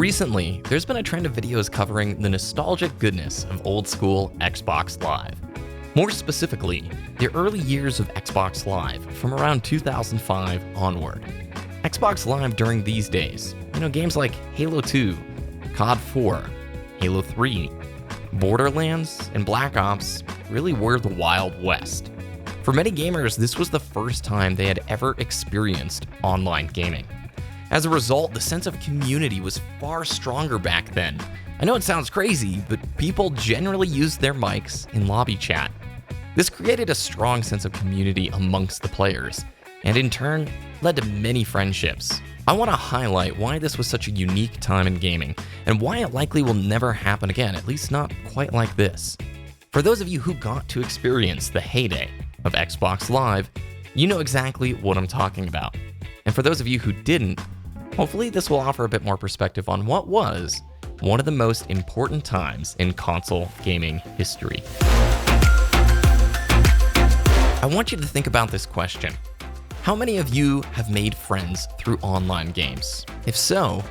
Recently, there's been a trend of videos covering the nostalgic goodness of old-school Xbox Live. More specifically, the early years of Xbox Live from around 2005 onward. Xbox Live during these days, games like Halo 2, COD 4, Halo 3, Borderlands, and Black Ops really were the Wild West. For many gamers, this was the first time they had ever experienced online gaming. As a result, the sense of community was far stronger back then. I know it sounds crazy, but people generally used their mics in lobby chat. This created a strong sense of community amongst the players, and in turn, led to many friendships. I want to highlight why this was such a unique time in gaming, and why it likely will never happen again, at least not quite like this. For those of you who got to experience the heyday of Xbox Live, you know exactly what I'm talking about. And for those of you who didn't, hopefully this will offer a bit more perspective on what was one of the most important times in console gaming history. I want you to think about this question. How many of you have made friends through online games? If so,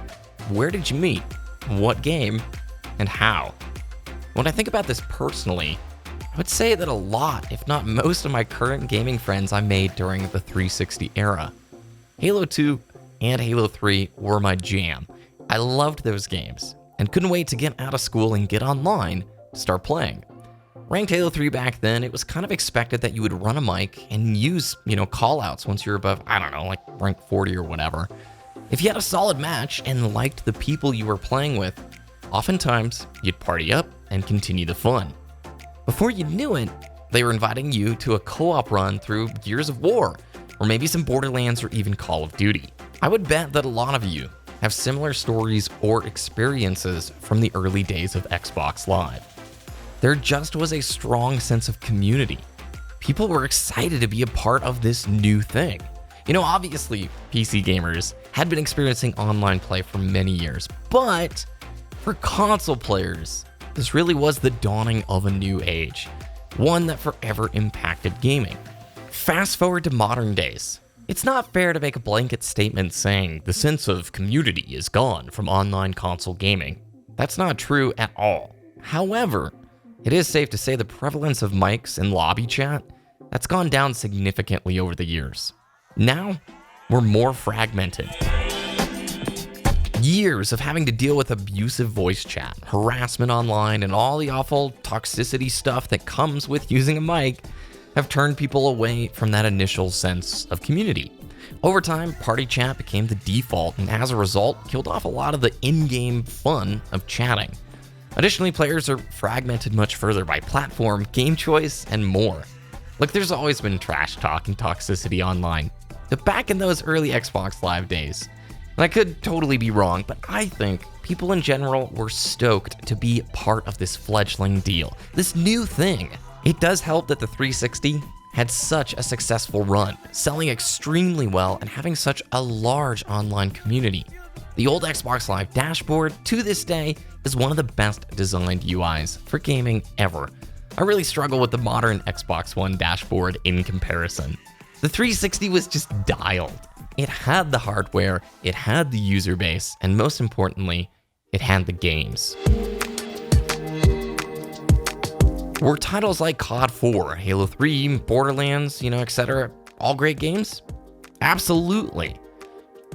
where did you meet? What game? And how? When I think about this personally, I would say that a lot, if not most of my current gaming friends I made during the 360 era. Halo 2 and Halo 3 were my jam. I loved those games and couldn't wait to get out of school and get online to start playing. Ranked Halo 3 back then, it was kind of expected that you would run a mic and use, callouts once you're above, like rank 40 or whatever. If you had a solid match and liked the people you were playing with, oftentimes you'd party up and continue the fun. Before you knew it, they were inviting you to a co-op run through Gears of War, or maybe some Borderlands or even Call of Duty. I would bet that a lot of you have similar stories or experiences from the early days of Xbox Live. There just was a strong sense of community. People were excited to be a part of this new thing. Obviously, PC gamers had been experiencing online play for many years, but for console players, this really was the dawning of a new age, one that forever impacted gaming. Fast forward to modern days. It's not fair to make a blanket statement saying the sense of community is gone from online console gaming. That's not true at all. However, it is safe to say the prevalence of mics and lobby chat, that's gone down significantly over the years. Now, we're more fragmented. Years of having to deal with abusive voice chat, harassment online, and all the awful toxicity stuff that comes with using a mic have turned people away from that initial sense of community. Over time, party chat became the default, and as a result, killed off a lot of the in-game fun of chatting. Additionally, players are fragmented much further by platform, game choice, and more. Look, there's always been trash talk and toxicity online, but back in those early Xbox Live days, and I could totally be wrong, but I think people in general were stoked to be part of this fledgling deal, this new thing. It does help that the 360 had such a successful run, selling extremely well and having such a large online community. The old Xbox Live dashboard, to this day, is one of the best designed UIs for gaming ever. I really struggle with the modern Xbox One dashboard in comparison. The 360 was just dialed. It had the hardware, it had the user base, and most importantly, it had the games. Were titles like COD 4, Halo 3, Borderlands, etc., all great games? Absolutely.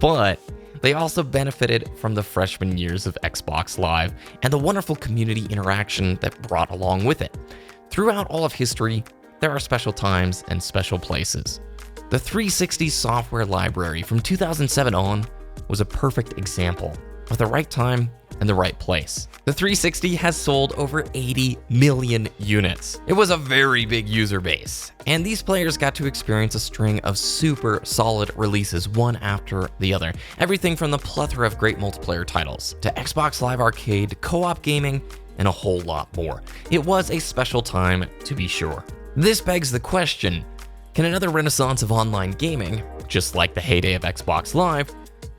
But they also benefited from the freshman years of Xbox Live and the wonderful community interaction that brought along with it. Throughout all of history, there are special times and special places. The 360 software library from 2007 on was a perfect example of the right time and the right place. The 360 has sold over 80 million units. It was a very big user base, and these players got to experience a string of super solid releases one after the other. Everything from the plethora of great multiplayer titles to Xbox Live Arcade, co-op gaming, and a whole lot more. It was a special time, to be sure. This begs the question, can another renaissance of online gaming, just like the heyday of Xbox Live,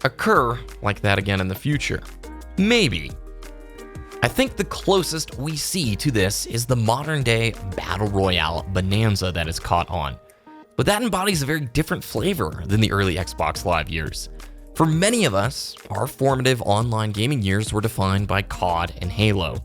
occur like that again in the future? Maybe. I think the closest we see to this is the modern day Battle Royale bonanza that has caught on. But that embodies a very different flavor than the early Xbox Live years. For many of us, our formative online gaming years were defined by COD and Halo,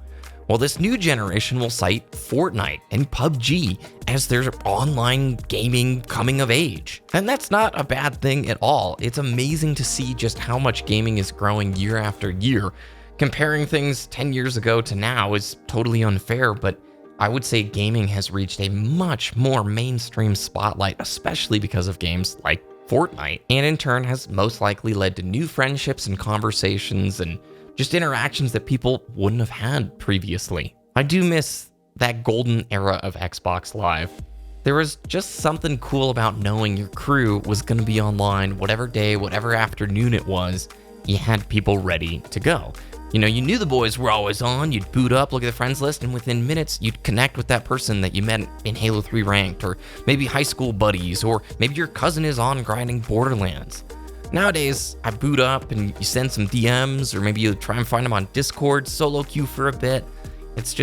while this new generation will cite Fortnite and PUBG as their online gaming coming of age. And that's not a bad thing at all. It's amazing to see just how much gaming is growing year after year. Comparing things 10 years ago to now is totally unfair, but I would say gaming has reached a much more mainstream spotlight, especially because of games like Fortnite, and in turn has most likely led to new friendships and conversations and just interactions that people wouldn't have had previously. I do miss that golden era of Xbox Live. There was just something cool about knowing your crew was going to be online whatever day, whatever afternoon it was. You had people ready to go. You know, you knew the boys were always on. You'd boot up, look at the friends list, and within minutes, you'd connect with that person that you met in Halo 3 Ranked, or maybe high school buddies, or maybe your cousin is on grinding Borderlands. Nowadays, I boot up and you send some DMs, or maybe you try and find them on Discord, solo queue for a bit. It's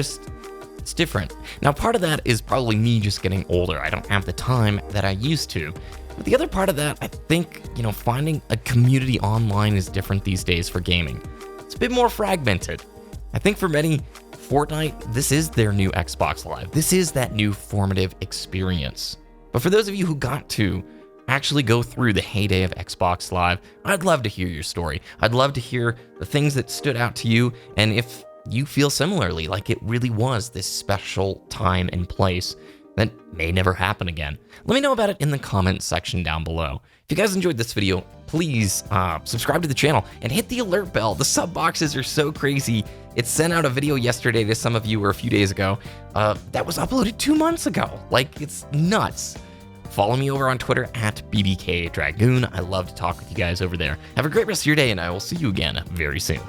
different. Now, part of that is probably me just getting older. I don't have the time that I used to. But the other part of that, I think, finding a community online is different these days for gaming. It's a bit more fragmented. I think for many, Fortnite, this is their new Xbox Live. This is that new formative experience. But for those of you who got to actually go through the heyday of Xbox Live, I'd love to hear your story. I'd love to hear the things that stood out to you, and if you feel similarly, like it really was this special time and place that may never happen again. Let me know about it in the comments section down below. If you guys enjoyed this video, please subscribe to the channel and hit the alert bell. The sub boxes are so crazy. It sent out a video yesterday to some of you, or a few days ago, that was uploaded 2 months ago. Like, it's nuts. Follow me over on Twitter at BBKDRAGOON. I love to talk with you guys over there. Have a great rest of your day, and I will see you again very soon.